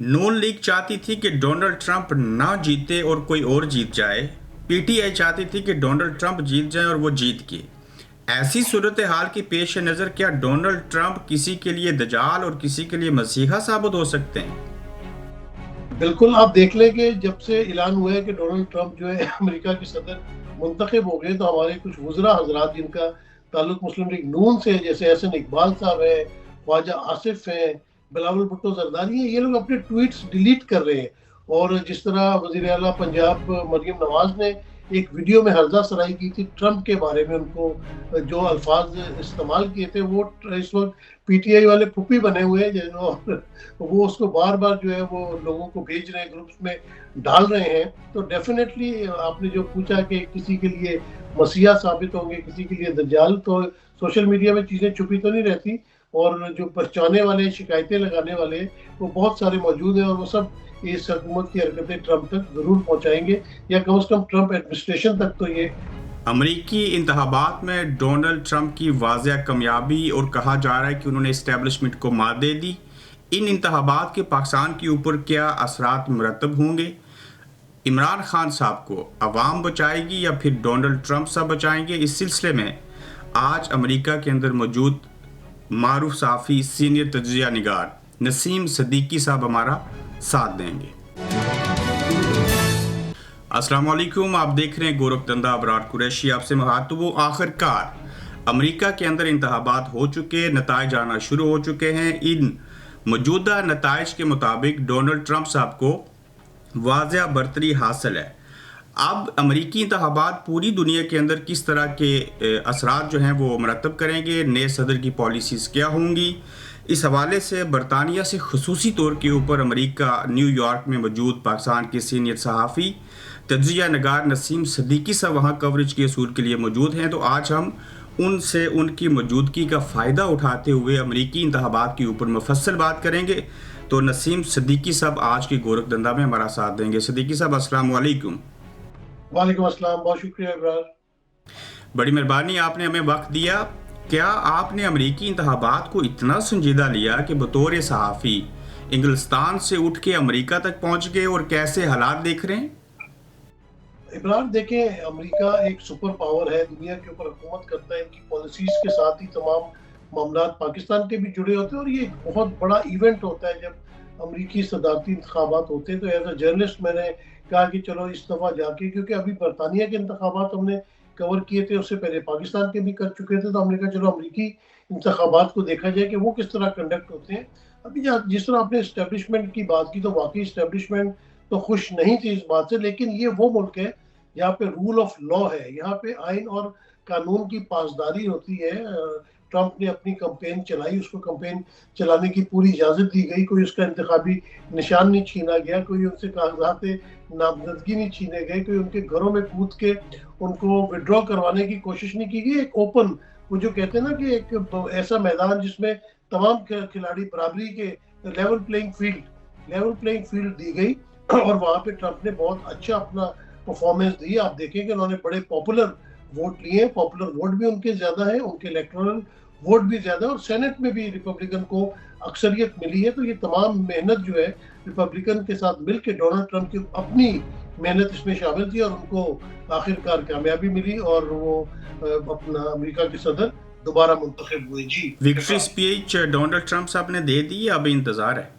नून league चाहती थी कि डोनाल्ड ट्रंप ना जीते और कोई और जीत जाए। पीटीआई चाहती थी कि डोनाल्ड ट्रंप जीत जाए और वो जीत के। ऐसी सूरत हाल की पेश नज़र क्या डोनाल्ड ट्रंप किसी के लिए दजाल और किसी के लिए मसीहा साबित हो सकते हैं? बिल्कुल, आप देख लें कि जब से ऐलान हुआ है कि डोनाल्ड ट्रंप जो है अमेरिका के सदर मुंतखब हो गए, तो हमारे कुछ वज़रा हज़रात जिनका ताल्लुक मुस्लिम लीग नून से है, जैसे एहसन इकबाल साहब हैं, ख्वाजा आसिफ हैं, बिलावल भुट्टो ज़रदारी हैं, ये लोग अपने ट्वीट्स डिलीट कर रहे हैं। और जिस तरह वज़ीर आला पंजाब मरियम नवाज़ ने एक वीडियो में हर्जा सराई की थी ट्रंप के बारे में, उनको जो अल्फाज इस्तेमाल किए थे, वो इस वक्त पीटीआई वाले पुप्पी बने हुए हैं, और वो उसको बार बार जो है वो लोगों को भेज रहे हैं, ग्रुप्स में डाल रहे हैं। तो डेफिनेटली आपने जो पूछा कि किसी के लिए मसीहा साबित होंगे, किसी के लिए दज्जाल, तो सोशल मीडिया में चीज़ें छुपी तो नहीं रहती, और जो पहुंचाने वाले, शिकायतें लगाने वाले, वो बहुत सारे मौजूद हैं, और वो सब इस हुकूमत की हरकतें ट्रंप तक ज़रूर पहुंचाएंगे, या कम से कम ट्रंप एडमिनिस्ट्रेशन तक तो ये। अमरीकी इंतखाबात में डोनाल्ड ट्रंप की वाज़ह कामयाबी और कहा जा रहा है कि उन्होंने इस्टेब्लिशमेंट को मात दे दी। इन इंतखाबात के पाकिस्तान के ऊपर क्या असरात मुरतब होंगे? इमरान खान साहब को अवाम बचाएगी या फिर डोनाल्ड ट्रंप साहब बचाएंगे? इस सिलसिले में आज अमेरिका के अंदर मौजूद मारूफ साफ़ी सीनियर तजिया निगार नसीम सदीकी साहब हमारा साथ देंगे। अस्सलाम वालेकुम, आप देख रहे हैं गोरखधंधा अबरार कुरैशी आपसे मुखातब। आखिरकार अमेरिका के अंदर इंतखाबात हो चुके, नताइज आना शुरू हो चुके हैं। इन मौजूदा नताइज के मुताबिक डोनाल्ड ट्रंप साहब को वाज़ह बरतरी हासिल है। अब अमरीकी इंतखाबात पूरी दुनिया के अंदर किस तरह के असरात जो हैं वो मरतब करेंगे, नए सदर की पॉलिसीज़ क्या होंगी, इस हवाले से बरतानिया से खसूसी तौर के ऊपर अमरीका न्यूयॉर्क में मौजूद पाकिस्तान के सीनियर सहाफ़ी तजिया नगार नसीम सदीकी साहब वहाँ कवरेज के असूल के लिए मौजूद हैं। तो आज हम उनसे उनकी मौजूदगी का फ़ायदा उठाते हुए अमरीकी इंतखाबात के ऊपर मुफस्सल बात करेंगे। तो नसीम सदीकी साहब आज की गोरखधंधा में हमारा साथ देंगे। सदीकी साहब अस्सलाम वालेकुम। वालेकुम अस्सलाम, बहुत शुक्रिया इब्रार। बड़ी मेहरबानी, आपने हमें वक्त दिया। क्या आपने अमरीकी इंतखाबात को इतना संजीदा लिया कि बतौर सहाफ़ी इंग्लिस्तान से उठ के अमरीका तक पहुँच गए, और कैसे हालात देख रहे हैं? इमरान, देखें, अमेरिका एक सुपर पावर है, दुनिया के ऊपर हुकूमत करता है, इनकी पॉलिसीज के साथ ही तमाम मामला पाकिस्तान के भी जुड़े होते हैं, और ये एक बहुत बड़ा इवेंट होता है जब अमेरिकी सदारती इंतखाबात होते हैं। तो एज अ जर्नलिस्ट मैंने कहा कि चलो इस दफ़ा जाके, क्योंकि अभी बरतानिया के इंतखाबात हमने कवर किए थे, उससे पहले पाकिस्तान के भी कर चुके थे, तो हमने कहा चलो अमरीकी इंतखाबात को देखा जाए कि वो किस तरह कंडक्ट होते हैं। अभी जिस तरह आपने इस्टेब्लिशमेंट की बात की, तो वाकई इस्टेब्लिशमेंट तो खुश नहीं थी इस बात से, लेकिन ये वो मुल्क है यहाँ पे रूल ऑफ लॉ है, यहाँ पे आइन और कानून की पासदारी होती है। ट्रंप ने अपनी कंपेन चलाई, उसको कंपेन चलाने की पूरी इजाज़त दी गई, कोई उसका इंतखाबी निशान नहीं छीना गया, कोई उनसे कागजात नामजदगी नहीं छीने गए, कोई उनके घरों में कूद के उनको विड्रॉ करवाने की कोशिश नहीं की गई। एक ओपन, वो जो कहते हैं ना कि एक ऐसा मैदान जिसमें तमाम खिलाड़ी बराबरी के, लेवल प्लेइंग फील्ड दी गई, और वहाँ पे ट्रंप ने बहुत अच्छा अपना परफॉर्मेंस दी। आप देखें कि उन्होंने बड़े पॉपुलर वोट लिए, पॉपुलर वोट भी उनके ज्यादा है, उनके इलेक्टोरल वोट भी ज्यादा है, और सेनेट में भी रिपब्लिकन को अक्सरियत मिली है। तो ये तमाम मेहनत जो है रिपब्लिकन के साथ मिलकर, डोनाल्ड ट्रंप की अपनी मेहनत इसमें शामिल थी, और उनको आखिरकार कामयाबी मिली, और वो अपना अमेरिका के सदर दोबारा मुंतखब हुए। जी, विक्ट्री स्पीच डोनाल्ड ट्रंप साहब ने दे दी, अब इंतजार है?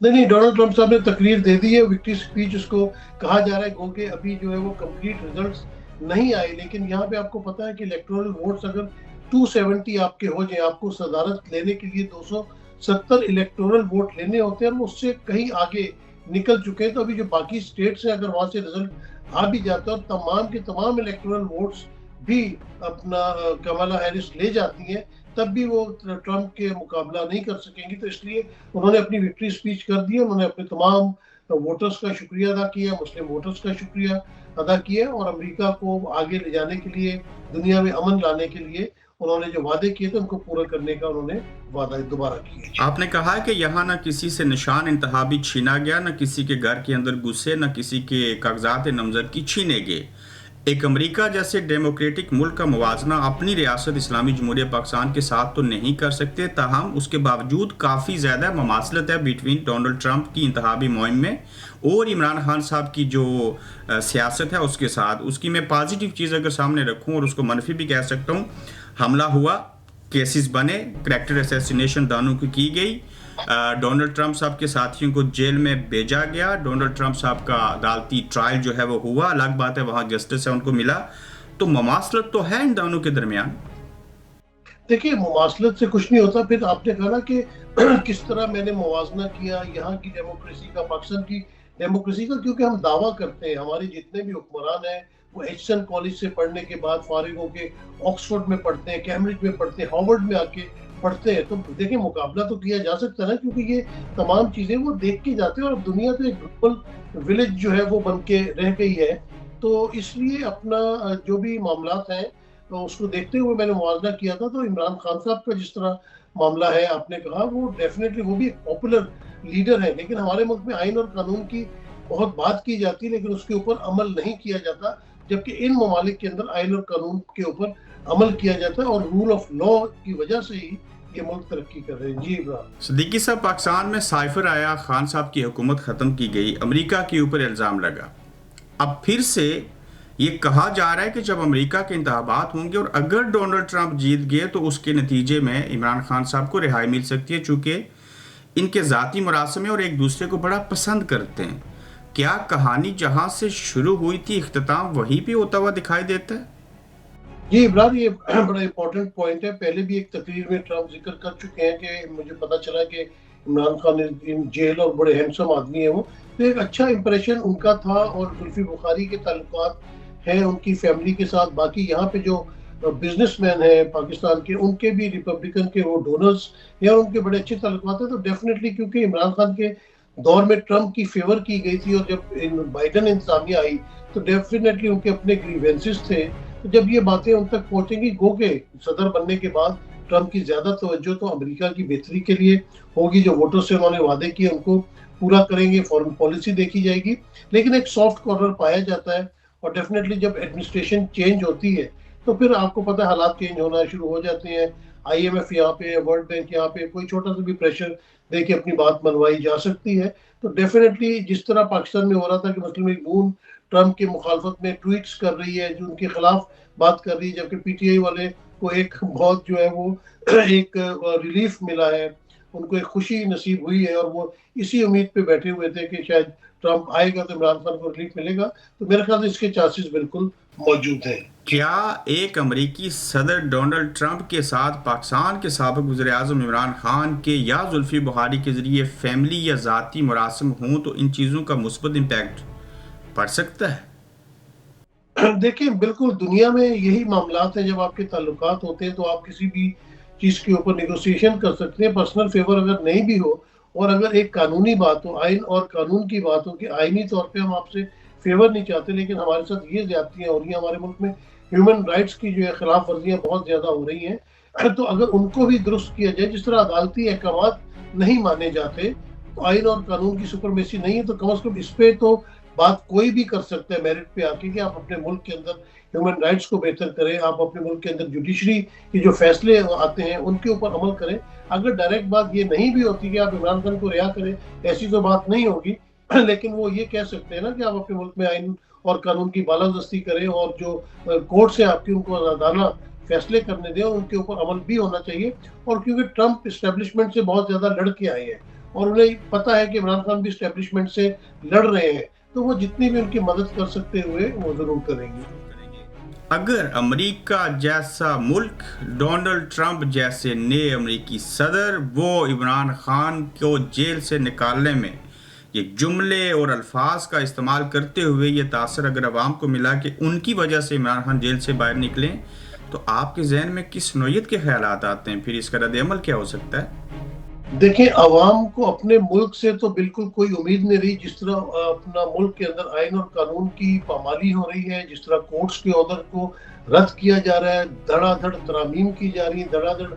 नहीं, डोनाल्ड ट्रंप साहब ने तकरीर दे दी है, विक्ट्री स्पीच उसको कहा जा रहा है, क्योंकि अभी जो है वो कंप्लीट रिजल्ट्स नहीं आए। लेकिन यहाँ पे आपको पता है कि इलेक्टोरल वोट्स अगर 270 आपके हो जाए, आपको सदारत लेने के लिए 270 इलेक्टोरल वोट लेने होते हैं, और उससे कहीं आगे निकल चुके हैं। तो अभी जो बाकी स्टेट्स हैं, अगर वहां से रिजल्ट आ भी जाता है और तमाम के तमाम इलेक्टोरल वोट्स भी अपना कमला हैरिस ले जाती हैं, तब भी वो ट्रंप के मुकाबला नहीं कर सकेंगी। तो इसलिए उन्होंने अपनी विक्ट्री स्पीच कर दी है, उन्होंने अपने तमाम वोटर्स का शुक्रिया अदा किया, मुस्लिम वोटर्स का शुक्रिया अदा किया, और अमेरिका को आगे ले जाने के लिए, दुनिया में अमन लाने के लिए उन्होंने जो वादे किए थे उनको पूरा करने का उन्होंने वादा दोबारा किया। आपने कहा है कि यहाँ ना किसी से निशान इंतखाबी छीना गया, ना किसी के घर के अंदर घुसे, ना किसी के कागजात नामजदगी छीने गए। एक अमेरिका जैसे डेमोक्रेटिक मुल्क का मुवाजना अपनी रियासत इस्लामी जमहूरिया पाकिस्तान के साथ तो नहीं कर सकते, ताहम उसके बावजूद काफ़ी ज़्यादा ममासलत है बिटवीन डोनाल्ड ट्रंप की इंतहाबी मुहिम में और इमरान खान साहब की जो सियासत है उसके साथ। उसकी मैं पॉजिटिव चीज़ अगर सामने रखूं और उसको मनफी भी कह सकता हूं, हमला हुआ, केसेस बने, करैक्टर असैसिनेशन दानों की गई, डोनाल्ड ट्रंप साहब के साथियों को जेल में भेजा गया, डोनाल्ड ट्रंप साहब का अदालती ट्रायल जो है वो हुआ, अलग बात है वहाँ जस्टिस है उनको मिला। तो ममासलत तो है इन दोनों के दरमियान। देखिए, मुमासलत से कुछ नहीं होता। फिर आपने कहा ना कि किस तरह मैंने मुवाजना किया यहाँ की डेमोक्रेसी का, पाकिस्तान की डेमोक्रेसी का, क्योंकि हम दावा करते हैं हमारे जितने भी हुक्मरान हैं वो एचसन कॉलेज से पढ़ने के बाद फारिग होके ऑक्सफोर्ड में पढ़ते हैं, कैम्ब्रिज में पढ़ते हैं, हार्वर्ड में आके पढ़ते हैं। तो देखिए, मुकाबला तो किया जा सकता है ना, क्योंकि ये तमाम चीजें वो देख के जाते हैं और अब दुनिया तो एक ग्लोबल विलेज जो है वो बन के रह गई है। तो इसलिए अपना जो भी मामलात हैं तो उसको देखते हुए मैंने मुआवजा किया था। तो इमरान खान साहब का जिस तरह मामला है, आपने कहा, वो डेफिनेटली वो भी एक पॉपुलर लीडर है, लेकिन हमारे मुल्क में आइन और कानून की बहुत बात की जाती है लेकिन उसके ऊपर अमल नहीं किया जाता, जबकि इन ममालिक के अंदर आइन और कानून के ऊपर अमल किया जाता है और रूल ऑफ लॉ की वजह से ही ये मुल्क तरक्की कर रहे हैं। जी इमरान सिद्दीकी साहब, पाकिस्तान में साइफर आया, खान साहब की हुकूमत ख़त्म की गई, अमेरिका के ऊपर इल्ज़ाम लगा। अब फिर से ये कहा जा रहा है कि जब अमेरिका के इंतखाबात होंगे और अगर डोनाल्ड ट्रंप जीत गए तो उसके नतीजे में इमरान खान साहब को रिहाई मिल सकती है, चूँकि इनके ज़ाती मरासम और एक दूसरे को बड़ा पसंद करते हैं। क्या कहानी जहाँ से शुरू हुई थी, इख्तिताम वहीं पे होता हुआ दिखाई देता है? जी इमरान, ये बड़ा इंपॉर्टेंट पॉइंट है। पहले भी एक तकरीर में ट्रंप जिक्र कर चुके हैं कि मुझे पता चला कि इमरान खान इन जेल और बड़े हैंडसम आदमी है वो, तो एक अच्छा इंप्रेशन उनका था। और जुल्फी बुखारी के ताल्लुकात हैं उनकी फैमिली के साथ। बाकी यहाँ पे जो बिजनेसमैन है पाकिस्तान के, उनके भी रिपब्लिकन के वो डोनर्स या उनके बड़े अच्छे ताल्लुकात हैं। तो डेफिनेटली क्योंकि इमरान खान के दौर में ट्रंप की फेवर की गई थी और जब बाइडन इंतजामिया आई तो डेफिनेटली उनके अपने ग्रीवेंसेस थे। तो जब ये बातें उन तक पहुंचेंगी, गो के सदर बनने के बाद ट्रंप की ज्यादा तवज्जो तो अमेरिका की बेहतरी के लिए होगी। जो वोटों से उन्होंने वादे किए उनको पूरा करेंगे, फॉरेन पॉलिसी देखी जाएगी, लेकिन एक सॉफ्ट कॉर्नर पाया जाता है। और डेफिनेटली जब एडमिनिस्ट्रेशन चेंज होती है तो फिर आपको पता है हालात चेंज होना शुरू हो जाते हैं। IMF यहाँ पे, वर्ल्ड बैंक यहाँ पे, कोई छोटा सा भी प्रेशर दे के अपनी बात मनवाई जा सकती है। तो डेफिनेटली जिस तरह पाकिस्तान में हो रहा था कि मुस्लिम लीग नून ट्रंप की मुखालफत में ट्वीट्स कर रही है, जो उनके खिलाफ बात कर रही है, जबकि PTI वाले को एक बहुत जो है वो एक रिलीफ मिला है, उनको एक खुशी नसीब हुई है और वो इसी उम्मीद पे बैठे हुए थे कि शायद ट्रंप आएगा तो इमरान खान को रिलीफ मिलेगा। तो मेरे ख्याल से इसके चांसेस बिल्कुल मौजूद हैं। क्या एक अमेरिकी सदर डोनाल्ड ट्रंप के साथ पाकिस्तान के साबिक वज़ीर आज़म इमरान खान के या जुल्फी बुखारी के ज़रिए फैमिली या ज़ाती मरासम हों तो इन चीज़ों का मुस्बत इम्पैक्ट पड़ सकता है? देखिए, बिल्कुल दुनिया में यही मामलात हैं। जब आपके ताल्लुकात होते हैं तो आप किसी भी चीज़ के ऊपर नेगोशिएशन कर सकते हैं। पर्सनल फेवर अगर नहीं भी हो और अगर एक कानूनी बात हो, आइन और कानून की बात हो कि आइनी तौर पे हम आपसे फेवर नहीं चाहते लेकिन हमारे साथ ये ज्यादतियाँ हो रही हैं, हमारे मुल्क में ह्यूमन राइट्स की जो है खिलाफ वर्जियाँ बहुत ज़्यादा हो रही हैं, तो अगर उनको भी दुरुस्त किया जाए, जिस तरह अदालती अहकामात नहीं माने जाते, तो आइन और कानून की सुपरमेसी नहीं है, तो कम से कम इस पे तो बात कोई भी कर सकता है मेरिट पे आके कि आप अपने मुल्क के अंदर ह्यूमन राइट्स को बेहतर करें, आप अपने मुल्क के अंदर जुडिशरी की जो फैसले आते हैं उनके ऊपर अमल करें। अगर डायरेक्ट बात ये नहीं भी होती कि आप इमरान खान को रिहा करें, ऐसी तो बात नहीं होगी, लेकिन वो ये कह सकते हैं ना कि आप अपने मुल्क में आइन और कानून की बालादस्ती करें और जो कोर्ट से आपकी उनको आज़ादाना फैसले करने दें और उनके ऊपर अमल भी होना चाहिए। और क्योंकि ट्रंप इस्टेब्लिशमेंट से बहुत ज़्यादा लड़ के आए हैं और उन्हें पता है कि इमरान खान भी इस्टेब्लिशमेंट से लड़ रहे हैं, तो वो जितनी भी उनकी मदद कर सकते हुए वो जरूर करेंगे। अगर अमेरिका जैसा मुल्क, डोनाल्ड ट्रंप जैसे नए अमेरिकी सदर, वो इमरान खान को जेल से निकालने में ये जुमले और अल्फाज का इस्तेमाल करते हुए ये तासर अगर अवाम को मिला कि उनकी वजह से इमरान खान जेल से बाहर निकलें, तो आपके जहन में किस नौयत के ख्यालात आते हैं? फिर इसका रद्द-ए-अमल क्या हो सकता है? देखिए, अवाम को अपने मुल्क से तो बिल्कुल कोई उम्मीद नहीं रही। जिस तरह अपना मुल्क के अंदर आइन और कानून की पामाली हो रही है, जिस तरह कोर्ट्स के ऑर्डर को रद्द किया जा रहा है, धड़ाधड़ तरामीम की जा रही है, धड़ाधड़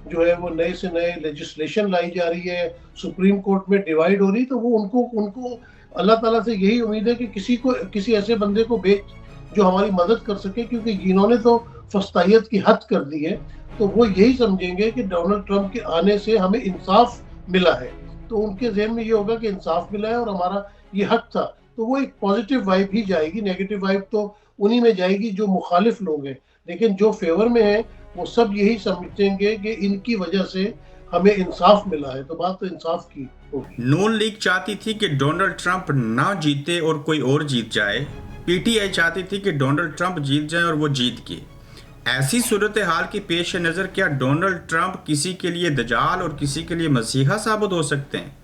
जो है वो नए से नए लेजिस्लेशन लाई जा रही है, सुप्रीम कोर्ट में डिवाइड हो रही, तो वो उनको उनको अल्लाह ताला से यही उम्मीद है कि किसी ऐसे बंदे को जो हमारी मदद कर सके, क्योंकि इन्होंने तो फस्तायत की हद कर दी है। तो वो यही समझेंगे कि डोनाल्ड ट्रंप के आने से हमें इंसाफ मिला है, तो उनके जहन में ये होगा कि इंसाफ मिला है और हमारा ये हक था। तो वो एक पॉजिटिव वाइब ही जाएगी, नेगेटिव वाइब तो उन्हीं में जाएगी जो मुखालिफ लोग हैं। लेकिन जो फेवर में है वो सब यही समझेंगे कि इनकी वजह से हमें इंसाफ मिला है, तो बात तो इंसाफ की होगी। नून लीग चाहती थी कि डोनाल्ड ट्रंप ना जीते और कोई और जीत जाए। पीटीआई चाहती थी कि डोनाल्ड ट्रंप जीत जाए और वो जीत के। ऐसी सूरत हाल के पेश नज़र क्या डोनाल्ड ट्रंप किसी के लिए दजाल और किसी के लिए मसीहा साबित हो सकते हैं?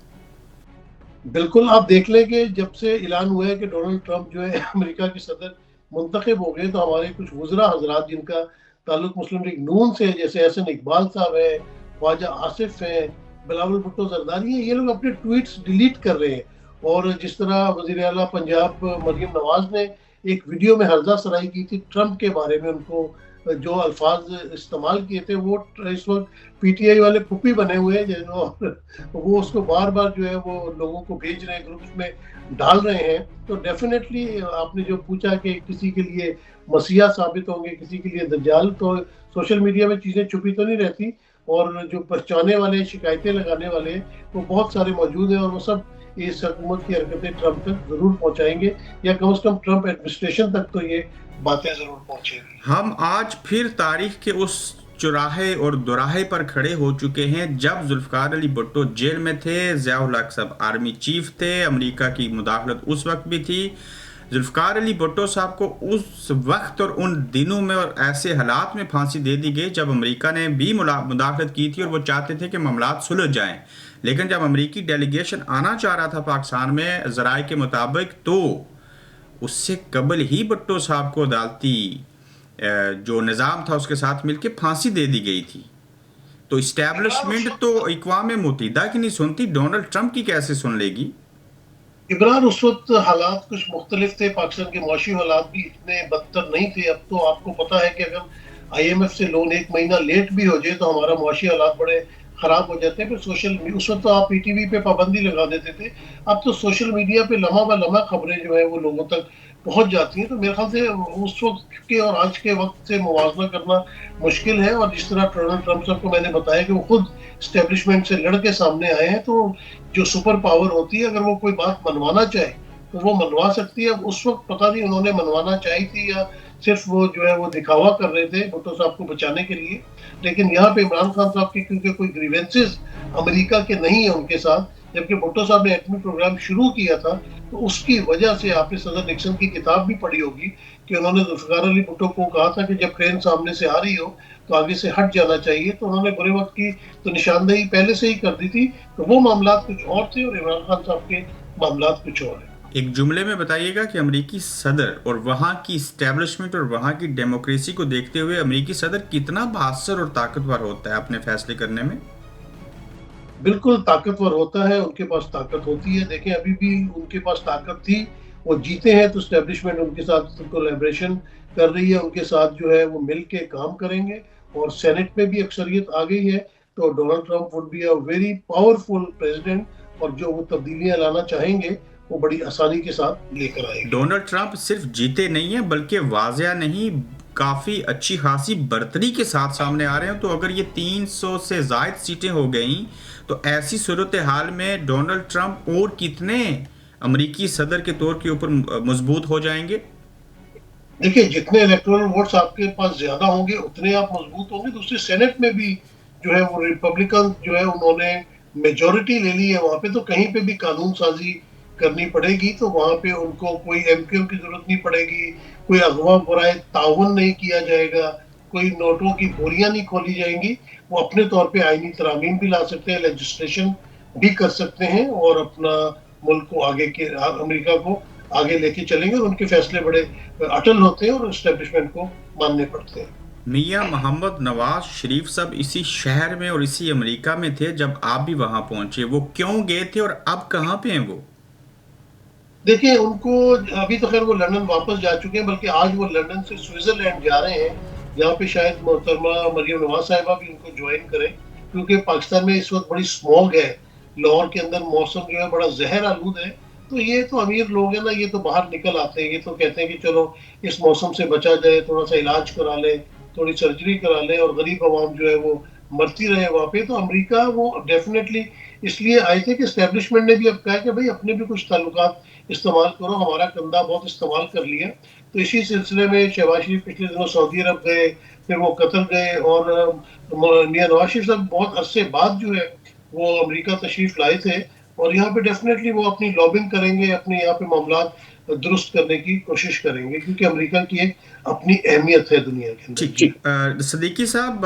बिल्कुल, आप देख लें कि जब से ऐलान हुआ है कि डोनाल्ड ट्रंप जो है अमेरिका के सदर मुंतखब हो गए, तो हमारे कुछ वज़रा हज़रात जिनका ताल्लुक मुस्लिम लीग नून से है, जैसे एहसन इकबाल साहब है, ख्वाजा आसिफ हैं, बिलावल भुट्टो जरदारी हैं, ये लोग अपने ट्वीट्स डिलीट कर रहे हैं। और जिस तरह वज़ीर आला पंजाब मरियम नवाज़ ने एक वीडियो में हर्जा सराई की थी ट्रंप के बारे में, उनको जो अल्फाज इस्तेमाल किए थे, वो इस वक्त पीटीआई वाले पुप्पी बने हुए हैं, और वो उसको बार बार जो है वो लोगों को भेज रहे हैं, ग्रुप्स में डाल रहे हैं। तो डेफिनेटली आपने जो पूछा कि किसी के लिए मसीहा साबित होंगे, किसी के लिए दज्जाल, तो सोशल मीडिया में चीज़ें छुपी तो नहीं रहती, और जो पहचाने वाले, शिकायतें लगाने वाले, वो बहुत सारे मौजूद हैं, और वो सब इस हुकूमत की हरकतें ट्रंप तक ज़रूर पहुँचाएंगे, या कम से कम ट्रंप एडमिनिस्ट्रेशन तक तो ये बातें ज़रूर पहुँचेंगी। हम आज फिर तारीख के उस चौराहे और दोराहे पर खड़े हो चुके हैं जब जुल्फकार अली भुट्टो जेल में थे, ज़ियाउल हक साहब आर्मी चीफ थे, अमेरिका की मुदाखलत उस वक्त भी थी। जुल्फकार अली भुट्टो साहब को उस वक्त और उन दिनों में और ऐसे हालात में फांसी दे दी गई जब अमेरिका ने भी मुदाखलत की थी और वो चाहते थे कि मामलात सुलझ जाएं। लेकिन जब अमेरिकी डेलीगेशन आना चाह रहा था पाकिस्तान में ज़राए के मुताबिक, तो उससे कबल ही भुट्टो साहब को अदालती जो निज़ाम था उसके साथ मिलकर फांसी दे दी गई थी। तो इस्टेब्लिशमेंट तो अक़वाम मुत्तहिदा की नहीं सुनती, डोनाल्ड ट्रंप की कैसे सुन लेगी? इमरान, उस वक्त हालात कुछ मुख्तलिफ थे, पाकिस्तान के मुआशी हालात भी इतने बदतर नहीं थे। अब तो आपको पता है कि अगर IMF से लोन 1 महीना लेट भी हो जाए तो हमारा मुआशी हालात बड़े खराब हो जाते हैं। फिर उस वक्त तो आप PTV पे पाबंदी लगा देते थे, अब तो सोशल मीडिया पे लम्हा ब लम्हा खबरें जो है वो लोगों तक पहुंच जाती हैं। तो मेरे ख्याल से उस वक्त के और आज के वक्त से मुवाजना करना मुश्किल है। और जिस तरह डोनाल्ड ट्रंप साहब को मैंने बताया कि वो खुद स्टैब्लिशमेंट से लड़ के सामने आए हैं, तो जो सुपर पावर होती है, अगर वो कोई बात मनवाना चाहे तो वो मनवा सकती है। अब उस वक्त पता नहीं उन्होंने मनवाना चाही थी या सिर्फ वो जो है वो दिखावा कर रहे थे भुट्टो साहब को बचाने के लिए। लेकिन यहाँ पे इमरान खान साहब के क्योंकि कोई ग्रीवेंसेस अमेरिका के नहीं है उनके साथ, जबकि भुट्टो साहब ने एटमी प्रोग्राम शुरू किया था, तो उसकी वजह से आपने सदर निक्सन की किताब भी पढ़ी होगी कि उन्होंने जुल्फिकार अली भुट्टो को कहा था कि जब ट्रेन सामने से आ रही हो तो आगे से हट जाना चाहिए। तो उन्होंने बुरे वक्त की तो निशानदेही पहले से ही कर दी थी। तो वो मामलात कुछ और थे और इमरान खान साहब के मामलात कुछ और हैं। एक जुमले में बताइएगा कि अमेरिकी सदर और वहाँ की इस्टेब्लिशमेंट और वहाँ की डेमोक्रेसी को देखते हुए अमेरिकी सदर कितना बहादुर और ताकतवर होता है अपने फैसले करने में? बिल्कुल ताकतवर होता है, उनके पास ताकत होती है। देखें, अभी भी उनके पास ताकत थी, वो जीते हैं तो एस्टेब्लिशमेंट उनके साथ कोलैबोरेशन कर रही है, उनके साथ जो है वो मिल के काम करेंगे। और सेनेट में भी अक्सरियत आ गई है, तो Donald Trump would be a very powerful president, और जो वो तब्दीलियां लाना चाहेंगे वो बड़ी आसानी के साथ लेकर आएंगे। डोनाल्ड ट्रंप सिर्फ जीते नहीं है बल्कि वाज़िया नहीं, काफ़ी अच्छी खासी बढ़तरी के साथ सामने आ रहे हैं। तो अगर ये 300 से ज़ायद सीटें हो गई तो ऐसी सूरत हाल में डोनाल्ड ट्रंप और कितने अमेरिकी सदर के तौर के ऊपर मजबूत हो जाएंगे? देखिए, जितने इलेक्टोरल वोट्स आपके पास ज्यादा होंगे उतने आप मजबूत होंगे। दूसरे सेनेट में भी जो है वो रिपब्लिकन जो है उन्होंने मेजोरिटी ले ली है, वहां पे तो कहीं पे भी कानून साजी करनी पड़ेगी, तो वहां पे उनको कोई MQ की जरूरत नहीं पड़ेगी, कोई अगवा बुराए ताउन नहीं किया जाएगा, कोई नोटों की बोलियां नहीं खोली जाएंगी। वो अपने तौर पे आईनी तरामीम भी ला सकते हैं, लेजिस्लेशन भी कर सकते हैं, और अपना मुल्क को आगे के अमेरिका को आगे लेके चलेंगे। और उनके फैसले बड़े अटल होते हैं और एस्टेब्लिशमेंट को मानने पड़ते हैं। मियां मोहम्मद नवाज शरीफ साहब इसी शहर में और इसी अमेरिका में थे जब आप भी वहां पहुंचे, वो क्यों गए थे और अब कहां पे हैं वो? देखिए, उनको अभी तो खैर वो लंदन वापस जा चुके हैं, बल्कि आज वो लंदन से स्विट्जरलैंड जा रहे हैं, जहाँ पे शायद मोहतरमा मरियम नवाज साहिबा भी उनको ज्वाइन करें, क्योंकि पाकिस्तान में इस वक्त बड़ी स्मॉग है। लाहौर के अंदर मौसम जो है बड़ा जहर आलूद है, तो ये तो अमीर लोग हैं ना, ये तो बाहर निकल आते हैं, ये तो कहते हैं कि चलो इस मौसम से बचा जाए, थोड़ा सा इलाज करा ले, थोड़ी सर्जरी करा ले, और गरीब आवाम जो है वो मरती रहे वहाँ पे। तो अमेरिका वो डेफिनेटली इसलिए आए थे कि एस्टेब्लिशमेंट ने भी अब कहा कि भाई अपने भी कुछ ताल्लुकात इस्तेमाल करो, हमारा कंधा बहुत इस्तेमाल कर लिया। तो इसी सिलसिले में शहबाज शरीफ पिछले दिनों सऊदी अरब गए, फिर वो कतर गए, और मियां नवाज शरीफ साहब बहुत अरसे बाद जो है वो अमेरिका तशरीफ लाए थे, और यहाँ पे डेफिनेटली वो अपनी लॉबिंग करेंगे, अपने यहाँ पे मामला दुरुस्त करने की कोशिश करेंगे, क्योंकि अमेरिका की एक अपनी अहमियत है दुनिया के अंदर। ठीक। सदीकी साहब,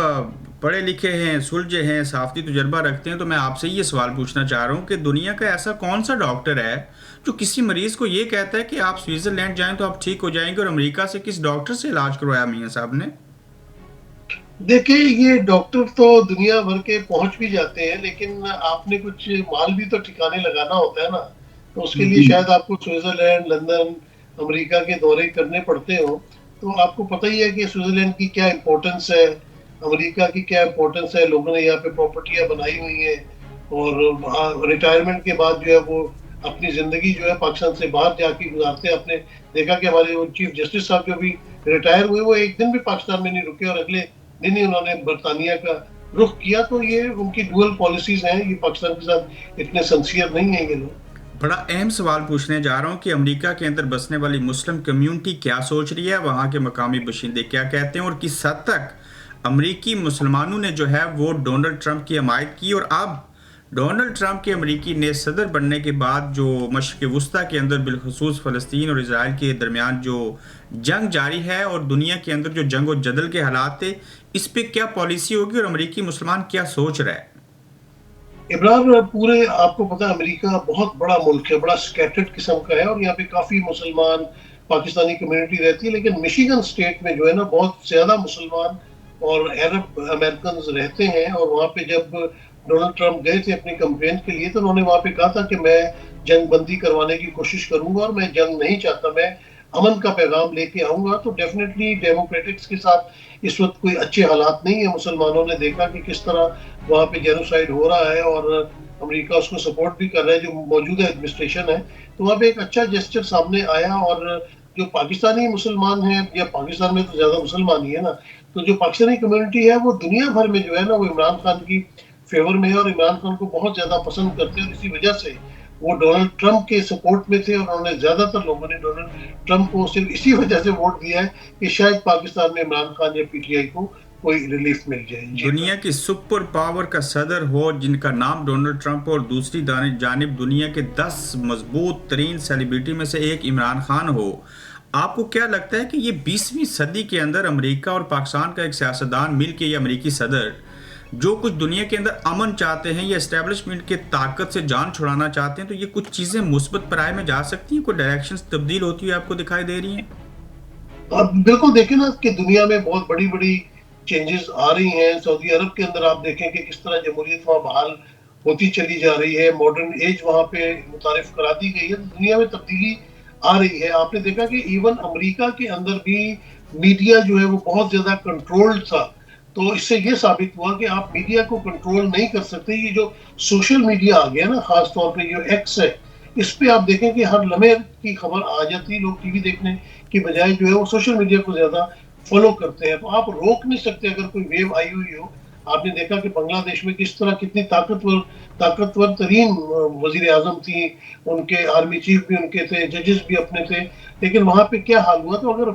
पढ़े लिखे हैं, सुलझे हैं, साफती तजुर्बा रखते हैं, तो मैं आपसे ये सवाल पूछना चाह रहा हूँ कि दुनिया का ऐसा कौन सा डॉक्टर है जो किसी मरीज को ये कहता है कि आप स्विट्जरलैंड जाएं तो आप ठीक हो जाएंगे, और अमेरिका से किस डॉक्टर से इलाज करवाया मियाँ साहब ने? देखिए, ये डॉक्टर तो दुनिया भर के पहुंच भी जाते हैं, लेकिन आपने कुछ माल भी तो ठिकाने लगाना होता है ना। तो उसके लिए शायद आपको स्विट्जरलैंड, लंदन, अमेरिका के दौरे करने पड़ते हो। तो आपको पता ही है कि स्विट्जरलैंड की क्या इम्पोर्टेंस है, अमेरिका की क्या इम्पोर्टेंस है। लोगों ने यहाँ पे प्रॉपर्टियां बनाई हुई हैं, और रिटायरमेंट के बाद जो है वो अपनी जिंदगी जो है पाकिस्तान से बाहर जाके गुजारते हैं। आपने देखा कि हमारे वो चीफ जस्टिस साहब जो भी रिटायर हुए, वो एक दिन भी पाकिस्तान में नहीं रुके, और अगले दिन ही उन्होंने बरतानिया का रुख किया। तो ये उनकी डुअल पॉलिसीज हैं, ये पाकिस्तान के साथ इतने सिंसियर नहीं है ये लोग। बड़ा अहम सवाल पूछने जा रहा हूँ कि अमेरिका के अंदर बसने वाली मुस्लिम कम्युनिटी क्या सोच रही है, वहाँ के मकामी बशिंदे क्या कहते हैं, और किस हद तक अमरीकी मुसलमानों ने जो है वो डोनाल्ड ट्रंप की हमायत की। और अब डोनाल्ड ट्रंप के अमरीकी ने सदर बनने के बाद जो मशरक़ वस्ता के अंदर बिलखसूस फ़लस्तीन और इसराइल के दरमियान जो जंग जारी है, और दुनिया के अंदर जो जंग और जदल के हालात थे, इस पर क्या पॉलिसी होगी और अमरीकी मुसलमान क्या सोच रहा है? इमरान, पूरे आपको पता है अमेरिका बहुत बड़ा मुल्क है, बड़ा स्कैटर्ड किस्म का है, और यहाँ पे काफी मुसलमान पाकिस्तानी कम्युनिटी रहती है। लेकिन मिशिगन स्टेट में जो है ना बहुत ज्यादा मुसलमान और अरब अमेरिकन रहते हैं। और वहाँ पे जब डोनाल्ड ट्रंप गए थे अपनी कैंपेन के लिए, तो उन्होंने वहाँ पे कहा था कि मैं जंग बंदी करवाने की कोशिश करूंगा, और मैं जंग नहीं चाहता, मैं अमन का पैगाम लेके आऊंगा। तो डेफिनेटली डेमोक्रेटिक्स के साथ इस वक्त कोई अच्छे हालात नहीं है। मुसलमानों ने देखा कि किस तरह वहाँ पे जेनोसाइड हो रहा है, और अमेरिका उसको सपोर्ट भी कर रहा है, जो मौजूदा एडमिनिस्ट्रेशन है। तो वहाँ पे एक अच्छा जेस्चर सामने आया। और जो पाकिस्तानी मुसलमान है, या पाकिस्तान में तो ज्यादा मुसलमान ही है ना, तो जो पाकिस्तानी कम्युनिटी है वो दुनिया भर में जो है ना वो इमरान खान की फेवर में है, और इमरान खान को बहुत ज्यादा पसंद करते हैं। और इसी वजह से वो डोनाल्ड ट्रंप के सपोर्ट में थे, और उन्होंने ज्यादातर लोगों ने डोनाल्ड ट्रंप को सिर्फ इसी वजह से वोट दिया है कि शायद पाकिस्तान में इमरान खान या पीटीआई को कोई रिलीफ मिल जाए। दुनिया की सुपर पावर का सदर हो जिनका नाम डोनाल्ड ट्रंप, और दूसरी जानिब दुनिया के 10 मजबूत तरीन सेलिब्रिटी में से एक इमरान खान हो, आपको क्या लगता है कि ये 20वीं सदी के अंदर अमेरिका और पाकिस्तान का एक सियासतदान मिल के, या अमेरिकी सदर जो कुछ दुनिया के अंदर अमन चाहते हैं या एस्टेब्लिशमेंट के ताकत से जान छुड़ाना चाहते हैं, तो ये कुछ चीज़ें मुस्बत पराये में जा सकती हैं? कोई डायरेक्शंस तब्दील होती हुई आपको दिखाई दे रही हैं? अब बिल्कुल देखें ना कि दुनिया में बहुत बड़ी बड़ी चेंजेस आ रही हैं। सऊदी अरब के अंदर आप देखें कि किस तरह जमहूरियत वहाँ बहाल होती चली जा रही है, मॉडर्न एज वहाँ पे मुतारिफ करा दी गई है। तो दुनिया में तब्दीली आ रही है। आपने देखा कि इवन अमेरिका के अंदर भी मीडिया जो है वो बहुत ज्यादा कंट्रोल्ड था। तो इससे ये साबित हुआ कि आप मीडिया को कंट्रोल नहीं कर सकते। ये जो सोशल मीडिया आ गया ना, खास तौर पे जो एक्स है, इस पे आप देखें कि हर लम्हे की खबर आ जाती है। लोग टीवी देखने की बजाय जो है वो सोशल मीडिया को ज्यादा फॉलो करते हैं। तो आप रोक नहीं सकते अगर कोई वेव आई हुई हो। आपने देखा कि बांग्लादेश में किस तरह कितनी ताकतवर तरीन वजीर आजम थी, उनके आर्मी चीफ भी उनके थे, जजेस भी अपने थे। लेकिन वहां पे क्या हाल हुआ? तो अगर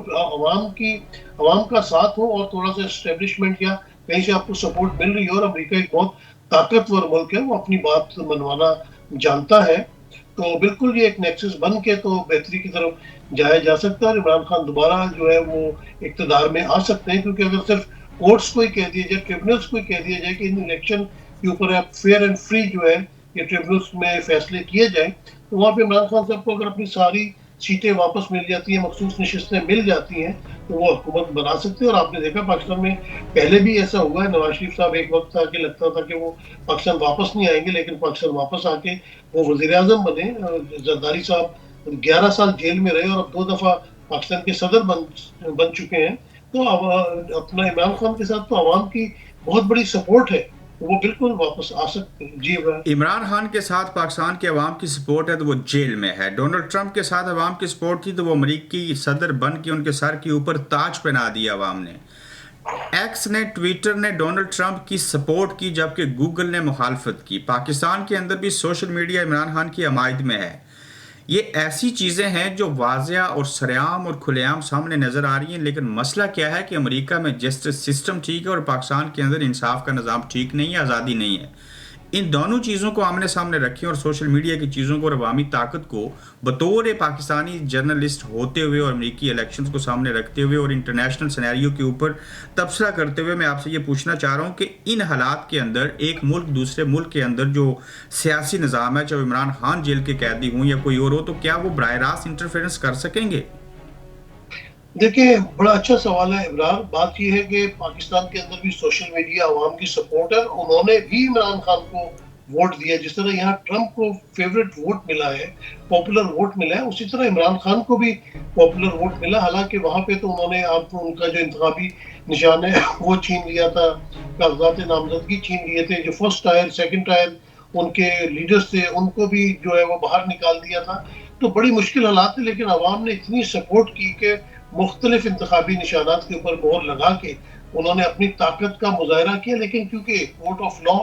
अवाम का साथ हो और थोड़ा सा एस्टेब्लिशमेंट या कहीं से आपको सपोर्ट मिल रही हो, और अमेरिका एक बहुत ताकतवर मुल्क है, वो अपनी बात मनवाना जानता है, तो बिल्कुल ये एक नेक्सस बन के तो बेहतरी की तरफ जाया जा सकता है। और इमरान खान दोबारा जो है वो इक्तदार में आ सकते हैं। क्योंकि अगर सिर्फ कोर्ट्स को ही कह दिया जाए, ट्रिब्यूनल्स को ही कह दिया जाए कि इन इलेक्शन के ऊपर आप फेयर एंड फ्री जो है ये ट्रिब्यूनल्स में फैसले किए जाए, तो वहाँ पे इमरान खान साहब को अगर अपनी सारी सीटें वापस मिल जाती हैं, मखसूस नशिस्तें मिल जाती हैं, तो वो हुकूमत बना सकते हैं। और आपने देखा पाकिस्तान में पहले भी ऐसा हुआ है। नवाज शरीफ साहब एक वक्त था कि लगता था कि वो पाकिस्तान वापस नहीं आएंगे, लेकिन पाकिस्तान वापस आके वो वजीर आजम बने। जरदारी साहब 11 साल जेल में रहे, और अब 2 दफा पाकिस्तान के सदर बन चुके हैं। तो अब अपना इमरान खान के साथ तो आवाम की बहुत बड़ी सपोर्ट है। तो वो बिल्कुल वापस आ सकते हैं। जी इमरान। इमरान खान के साथ पाकिस्तान के अवाम की सपोर्ट है तो वो जेल में है। डोनाल्ड ट्रंप के साथ अवाम की सपोर्ट थी तो वो अमरीकी सदर बन के उनके सर के ऊपर ताज पहना दिया अवाम ने। एक्स ने, ट्विटर ने डोनाल्ड ट्रंप की सपोर्ट की जबकि गूगल ने मुखालफत की। पाकिस्तान के अंदर भी सोशल मीडिया इमरान खान की हमायत में है। ये ऐसी चीज़ें हैं जो वाज़िया और सरेआम और खुलेआम सामने नज़र आ रही हैं, लेकिन मसला क्या है कि अमेरिका में जस्टिस सिस्टम ठीक है और पाकिस्तान के अंदर इंसाफ का निज़ाम ठीक नहीं है, आज़ादी नहीं है। इन दोनों चीज़ों को आमने सामने रखें और सोशल मीडिया की चीज़ों को और अवामी ताकत को बतौर पाकिस्तानी जर्नलिस्ट होते हुए और अमेरिकी इलेक्शंस को सामने रखते हुए और इंटरनेशनल सिनेरियो के ऊपर तबसरा करते हुए मैं आपसे ये पूछना चाह रहा हूँ कि इन हालात के अंदर एक मुल्क दूसरे मुल्क के अंदर जो सियासी निज़ाम है, चाहे इमरान खान जेल के कैदी हों या कोई और हो, तो क्या वो बराह रास्त इंटरफेरेंस कर सकेंगे? देखिए, बड़ा अच्छा सवाल है इमरान। बात ये है कि पाकिस्तान के अंदर भी सोशल मीडिया अवाम की सपोर्ट है। उन्होंने भी इमरान खान को वोट दिया। जिस तरह यहाँ ट्रंप को फेवरेट वोट मिला है, पॉपुलर वोट मिला है, उसी तरह इमरान खान को भी पॉपुलर वोट मिला। हालांकि वहां पे तो उन्होंने आप उनका जो इंतखाबी निशान है वो छीन लिया था, कागजात नामजदगी छीन लिए थे। जो फर्स्ट टायर सेकंड टायर उनके लीडर्स थे उनको भी जो है वो बाहर निकाल दिया था। तो बड़ी मुश्किल हालात थे, लेकिन अवाम ने इतनी सपोर्ट की कि मुख्तलिफ इंतखाबी निशानात के ऊपर मोहर लगा के उन्होंने अपनी ताकत का मुजाहरा किया। लेकिन क्योंकि कोर्ट ऑफ लॉ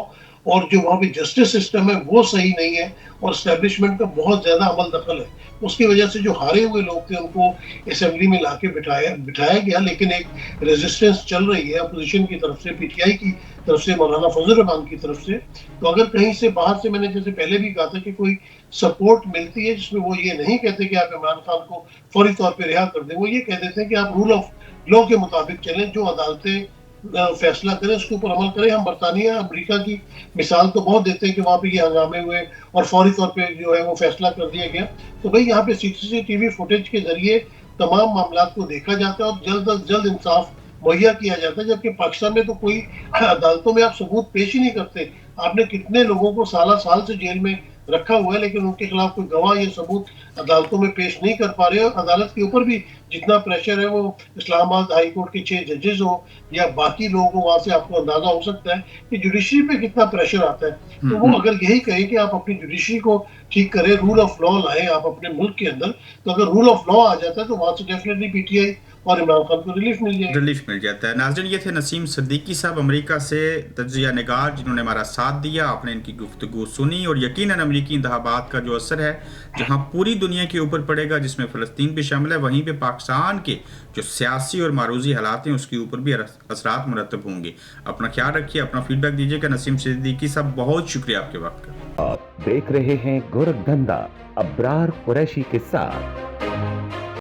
और जो वहाँ पे जस्टिस सिस्टम है वो सही नहीं है और स्टैब्लिशमेंट का बहुत ज़्यादा अमल दखल है, उसकी वजह से जो हारे हुए लोग थे उनको असेंबली में लाके बिठाया गया। लेकिन एक रेजिस्टेंस चल रही है अपोजिशन की तरफ से, पीटीआई की तरफ से, मौलाना फजल रहमान की तरफ से। तो अगर कहीं से बाहर से, मैंने जैसे पहले भी कहा था कि कोई सपोर्ट मिलती है जिसमें वो ये नहीं कहते कि आप इमरान खान को फौरी तौर पर रिहा कर दें, वो ये कह देते हैं कि आप रूल ऑफ लॉ के मुताबिक चलें, जो अदालतें फैसला करें उसके ऊपर अमल करें। हम बरतानिया अमेरिका की मिसाल तो बहुत देते हैं कि वहाँ पे ये हंगामे हुए और फौरी तौर पे जो है वो फैसला कर दिया गया। तो भाई यहाँ पे सीसीटीवी फुटेज के जरिए तमाम मामला को देखा जाता है और जल्द अज जल्द इंसाफ मुहैया किया जाता है। जबकि पाकिस्तान में तो कोई अदालतों में आप सबूत पेश ही नहीं करते। आपने कितने लोगों को साल से जेल में रखा हुआ है, लेकिन उनके खिलाफ कोई गवाह या सबूत अदालतों में पेश नहीं कर पा रहे। और अदालत के ऊपर भी जितना प्रेशर है, वो इस्लामाबाद हाई कोर्ट के 6 जजेस हो या बाकी लोग हो, वहां से आपको अंदाजा हो सकता है कि जुडिशरी पे कितना प्रेशर आता है। तो वो अगर यही कहे कि आप अपनी जुडिशरी को ठीक करें, रूल ऑफ लॉ लाएं आप अपने मुल्क के अंदर, तो अगर रूल ऑफ लॉ आ जाता है तो वहां से डेफिनेटली पीटीआई और इमरान खान को रिलीफ मिल जाता है। नाज़रीन, ये थे नसीम सिद्दीकी साहब अमेरिका से तज्ज़िया निगार, जिन्होंने हमारा साथ दिया। आपने इनकी गुफ्तगू सुनी और यकीनन अमेरिकी इंतखाबात का जो असर है जहां पूरी दुनिया के ऊपर पड़ेगा, जिसमें फ़लस्तीन भी शामिल है, वहीं पे पाकिस्तान के जो सियासी और मारूजी हालात हैं उसके ऊपर भी असरात मुरतब होंगे। अपना ख्याल रखिए, अपना फीडबैक दीजिएगा। नसीम सिद्दीकी साहब, बहुत शुक्रिया आपके वक्त का। आप देख रहे हैं गोरखधंधा अब्रार कुरैशी के साथ।